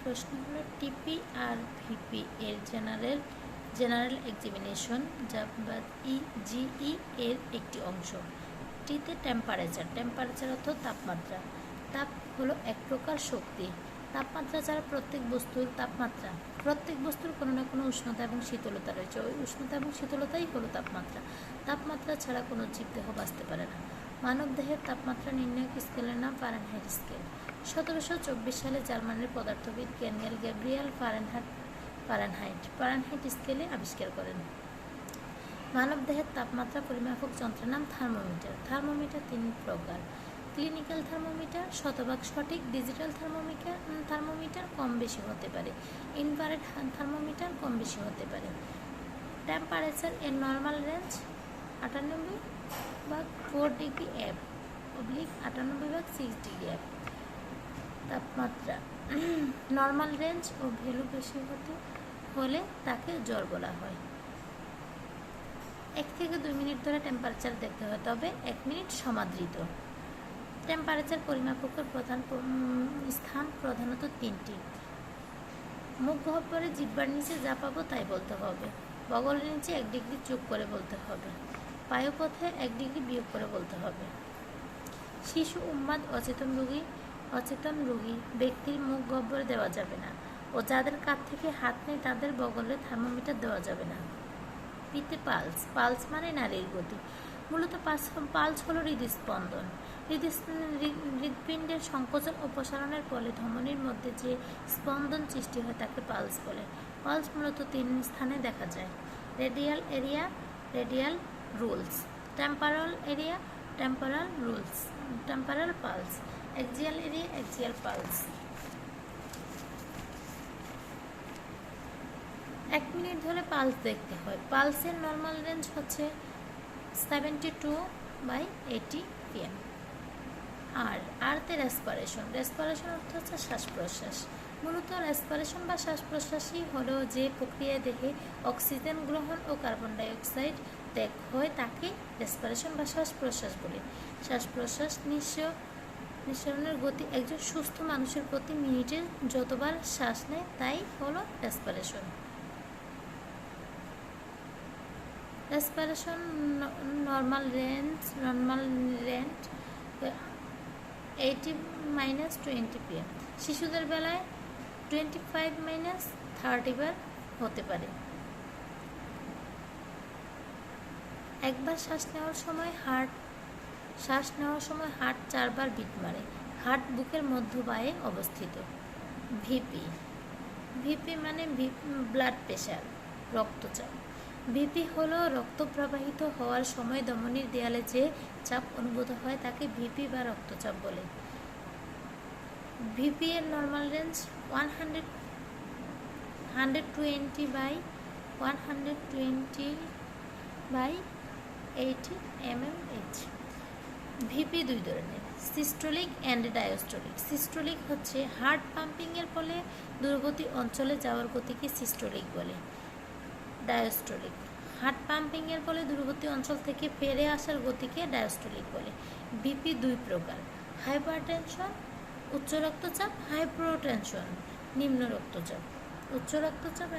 প্রশ্ন হলো টিপি আর ভিপি এর জেনারেল এক্সামিনেশন যা ইজিই এর একটি অংশ। টিতে টেম্পারেচার অর্থ তাপমাত্রা। তাপ হলো এক প্রকার শক্তি। তাপমাত্রা ছাড়া প্রত্যেক বস্তুর কোনো না কোনো উষ্ণতা এবং শীতলতা রয়েছে। ওই উষ্ণতা এবং শীতলতাই হলো তাপমাত্রা। তাপমাত্রা ছাড়া কোনো জীবদেহ বাঁচতে পারে না। মানবদেহের তাপমাত্রা নির্ণায়ক স্কেলের নাম ফারেনহাইট স্কেল। 1724 সালে জার্মানির পদার্থবিদ ড্যানিয়েল গ্যাব্রিয়েল ফারেনহাইট স্কেলে আবিষ্কার করেন। মানবদেহের তাপমাত্রা পরিমাপক যন্ত্রের নাম থার্মোমিটার 3 প্রকার। ক্লিনিক্যাল থার্মোমিটার শতভাগ সঠিক, ডিজিটাল থার্মোমিটার কম বেশি হতে পারে, ইনফ্রারেড থার্মোমিটার কম বেশি হতে পারে। টেম্পারেচার এর normal range 98/4 degree F / 98/6 degree F। তাপমাত্রা নর্মাল রেঞ্জ ও ভ্যালু বেশি হলে তাকে জ্বর বলা হয়। 1 থেকে 2 মিনিট ধরে টেম্পারেচার দেখতে হয়, তবে 1 মিনিট সমাদৃত। টেম্পারেচার পরিমাপকের প্রধান স্থান প্রধানত 3টি। মুখ গহ্বরে জিহ্বার নিচে যা পাবো তাই বলতে হবে। বগলের নিচে 1 ডিগ্রি চুপ করে বলতে হবে। পায়ুপথে 1 ডিগ্রি বিয়োগ করে বলতে হবে। শিশু, উন্মাদ, অচেতন রোগী ব্যক্তির মুখ গহ্বরে দেওয়া যাবে না ও যাদের কাঁধ থেকে হাত নেই তাদের বগলে থার্মোমিটার দেওয়া যাবে না। পিতে পালস মানে নাড়ির গতি। মূলত পালস হলো হৃদস্পন্দন। হৃৎপিণ্ডের সংকোচন ও প্রসারণের ফলে ধমনীর মধ্যে যে স্পন্দন সৃষ্টি হয় তাকে পালস বলে। পালস মূলত 3 স্থানে দেখা যায়: radial area, radial rules; temporal area, temporal pulse; axial area, axial pulse. 1 minute ধরে পালস দেখতে হয়। পালসের নর্মাল রেঞ্জ হচ্ছে 72/80 PM। আরতে রেসপিরেশন অর্থ হচ্ছে শ্বাস প্রশ্বাস। মূলত রেসপিরেশন বা শ্বাস প্রশ্বাসই হলো যে প্রক্রিয়ায় দেহে অক্সিজেন গ্রহণ ও কার্বন ডাই অক্সাইড ত্যাগ হয় তাকে রেসপিরেশন বা শ্বাস প্রশ্বাস বলে। শ্বাস প্রশ্বাস নিঃসরণের গতি একজন সুস্থ মানুষের প্রতি মিনিটে যতবার শ্বাস নেয় তাই হলো respiration. Respiration normal range 80-20 PM। শিশুদের বেলায় 25-30 বার হতে পারে। একবার শ্বাস নেওয়ার সময় হার্ট 4 বার বিট মারে। হার্ট বুকের মধ্যবায়ে অবস্থিত। ভিপি মানে ব্লাড প্রেশার, রক্তচাপ। ভিপি হলো রক্ত প্রবাহিত হওয়ার সময় ধমনীর দেয়ালে যে চাপ অনুভূত হয় তাকে ভিপি বা রক্তচাপ বলে। ভিপি এর নর্মাল রেঞ্জ 120/80 mmHg। ভিপি 2 ধরনের: সিস্টোলিক অ্যান্ড ডায়াস্টোলিক। সিস্টোলিক হচ্ছে হার্ট পাম্পিং এর ফলে দূরবর্তী অঞ্চলে যাওয়ার গতিকে সিস্টোলিক বলে। ডায়াস্টোলিক হার্ট পাম্পিং এর ফলে দূরবর্তী অঞ্চল থেকে ফিরে আসার গতিকে ডায়াস্টোলিক বলে। ভিপি 2 প্রকার: হাইপারটেনশন উচ্চ রক্তচাপ, হাইপোটেনশন নিম্ন রক্তচাপ। উচ্চ রক্তচাপ